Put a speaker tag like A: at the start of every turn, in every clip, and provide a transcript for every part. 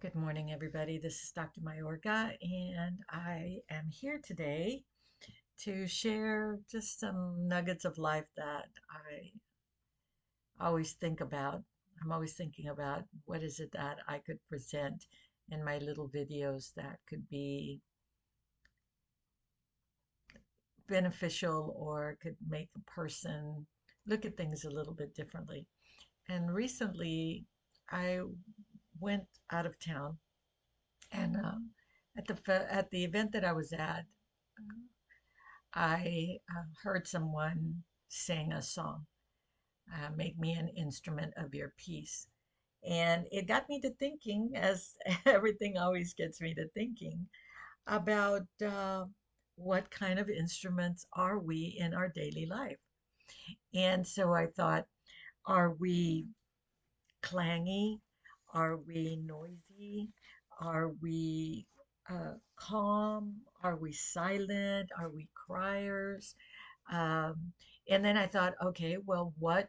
A: Good morning, everybody. This is Dr. Mayorga, and I am here today to share just some nuggets of life that I always think about. I'm always thinking about what is it that I could present in my little videos that could be beneficial or could make a person look at things a little bit differently. And recently, I went out of town, and at the event that I was at, I heard someone sing a song, Make Me an Instrument of Your Peace. And it got me to thinking, as everything always gets me to thinking, about what kind of instruments are we in our daily life. And so I thought, are we clangy? Are we noisy? Are we calm? Are we silent? Are we criers? Um, and then I thought, okay, well, what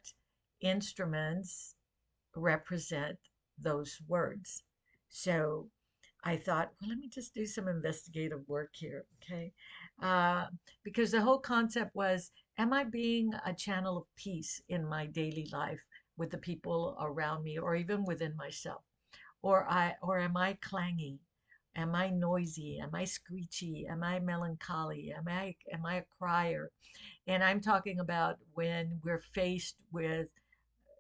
A: instruments represent those words? So I thought, well, let me just do some investigative work here, okay? Uh, because the whole concept was, am I being a channel of peace in my daily life with the people around me or even within myself? Or am I clangy? Am I noisy? Am I screechy? Am I melancholy? Am I a crier? And I'm talking about when we're faced with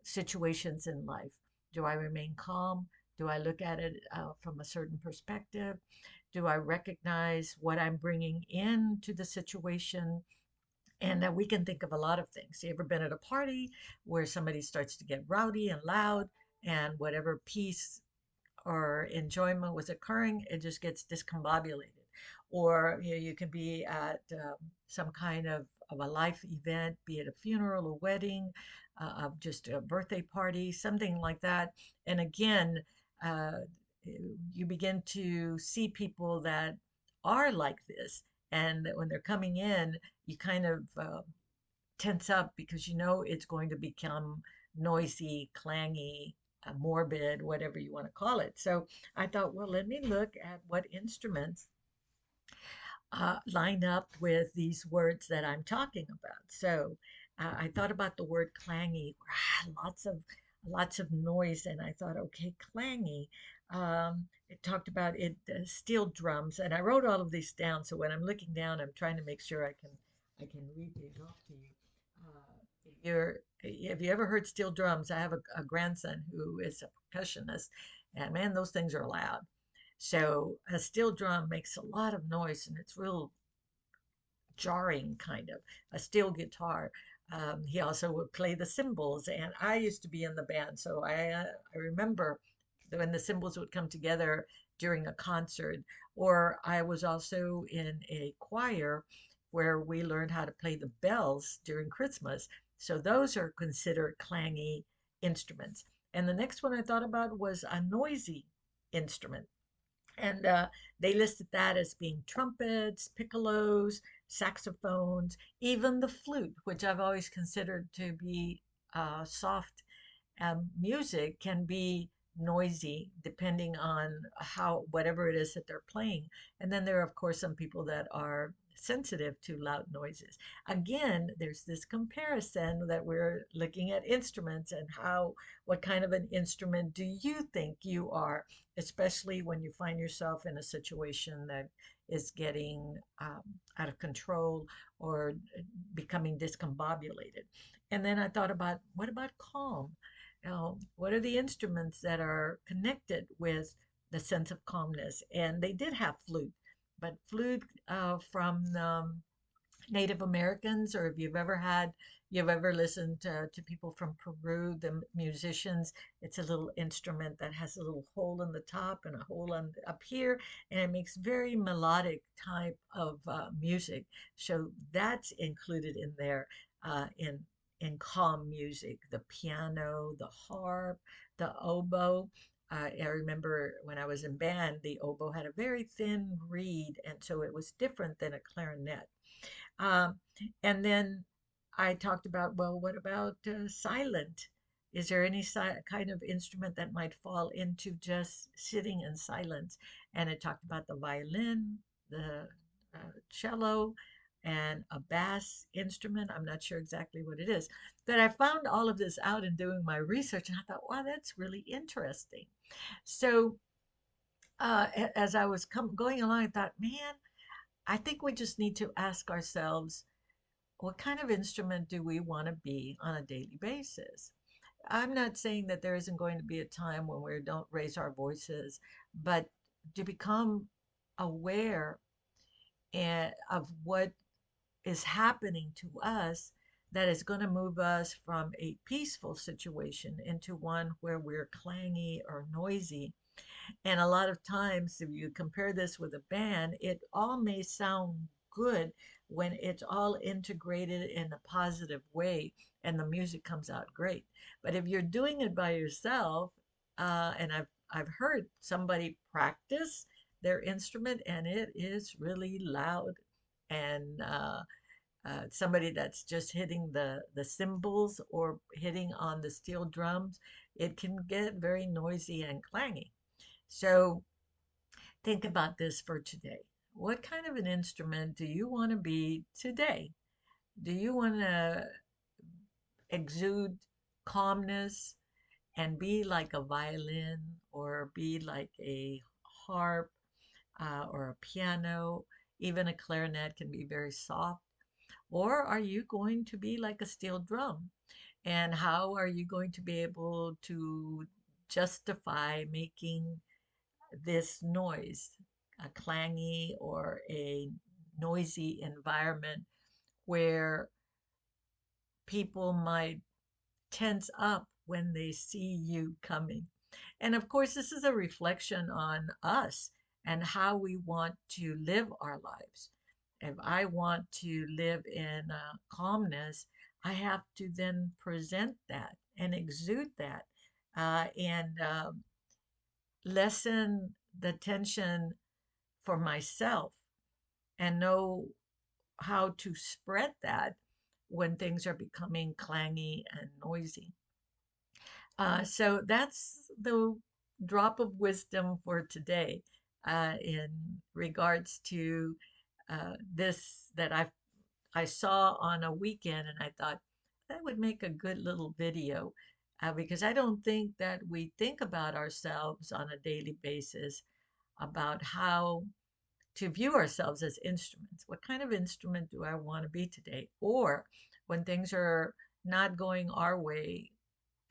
A: situations in life. Do I remain calm? Do I look at it from a certain perspective? Do I recognize what I'm bringing into the situation? And we can think of a lot of things. You ever been at a party where somebody starts to get rowdy and loud, and whatever peace or enjoyment was occurring, it just gets discombobulated. Or you can be at some kind of a life event, be it a funeral, a wedding, of just a birthday party, something like that. And again, uh, you begin to see people that are like this. And when they're coming in, you kind of tense up because you know it's going to become noisy, clangy, morbid, whatever you want to call it. So I thought, well, let me look at what instruments line up with these words that I'm talking about. So I thought about the word clangy, lots of noise, and I thought, okay, clangy. It talked about it steel drums, and I wrote all of these down. So when I'm looking down, I'm trying to make sure I can read these off to you. Have you ever heard steel drums? I have a grandson who is a percussionist, and man, those things are loud. So a steel drum makes a lot of noise and it's real jarring, kind of. A steel guitar. He also would play the cymbals, and I used to be in the band, so I remember when the cymbals would come together during a concert. Or I was also in a choir where we learned how to play the bells during Christmas. So those are considered clangy instruments. And the next one I thought about was a noisy instrument. And they listed that as being trumpets, piccolos, saxophones, even the flute, which I've always considered to be soft music, can be noisy depending on how whatever it is that they're playing. And then there are, of course, some people that are sensitive to loud noises. Again, there's this comparison that we're looking at instruments and how what kind of an instrument do you think you are, especially when you find yourself in a situation that is getting out of control or becoming discombobulated. And then I thought about, what about calm? What are the instruments that are connected with the sense of calmness? And they did have flute, but flute from Native Americans, or if you've ever listened to people from Peru, the musicians, it's a little instrument that has a little hole in the top and a hole up here, and it makes very melodic type of music. So that's included in there in calm music, the piano, the harp, the oboe. I remember when I was in band, the oboe had a very thin reed, and so it was different than a clarinet. Um, and then I talked about, well, what about silent? Is there any kind of instrument that might fall into just sitting in silence? And it talked about the violin, the cello, and a bass instrument. I'm not sure exactly what it is. But I found all of this out in doing my research, and I thought, wow, that's really interesting. So as I was going along, I thought, man, I think we just need to ask ourselves, what kind of instrument do we want to be on a daily basis? I'm not saying that there isn't going to be a time when we don't raise our voices, but to become aware of what is happening to us that is going to move us from a peaceful situation into one where we're clangy or noisy. And a lot of times, if you compare this with a band, it all may sound good when it's all integrated in a positive way and the music comes out great. But if you're doing it by yourself, and I've heard somebody practice their instrument and it is really loud, and somebody that's just hitting the cymbals or hitting on the steel drums, it can get very noisy and clangy. So think about this for today. What kind of an instrument do you want to be today? Do you want to exude calmness and be like a violin or be like a harp or a piano? Even a clarinet can be very soft. Or are you going to be like a steel drum? And how are you going to be able to justify making this noise, a clangy or a noisy environment where people might tense up when they see you coming? And of course, this is a reflection on us and how we want to live our lives. If I want to live in calmness, I have to then present that and exude that and lessen the tension for myself and know how to spread that when things are becoming clangy and noisy. So that's the drop of wisdom for today in regards to this that I saw on a weekend, and I thought that would make a good little video because I don't think that we think about ourselves on a daily basis about how to view ourselves as instruments. What kind of instrument do I want to be today? Or when things are not going our way,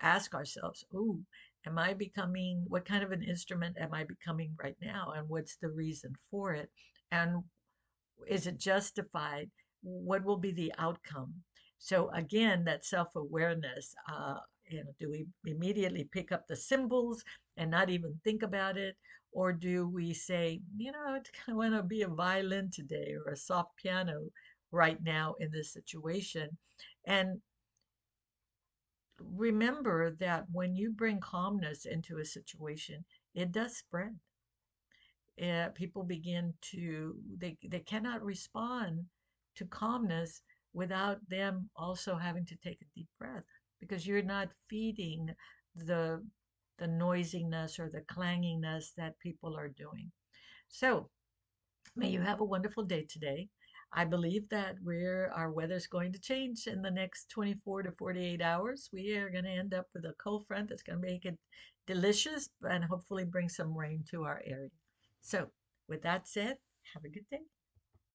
A: ask ourselves, ooh, am I becoming, what kind of an instrument am I becoming right now? And what's the reason for it? And is it justified? What will be the outcome? So again, that self-awareness, do we immediately pick up the cymbals and not even think about it? Or do we say, I kind of want to be a violin today or a soft piano right now in this situation? And remember that when you bring calmness into a situation, it does spread. People begin to, they cannot respond to calmness without them also having to take a deep breath because you're not feeding the the noisiness or the clanginess that people are doing. So may you have a wonderful day today. I believe that our weather's going to change in the next 24 to 48 hours. We are going to end up with a cold front that's going to make it delicious and hopefully bring some rain to our area. So, with that said, have a good day.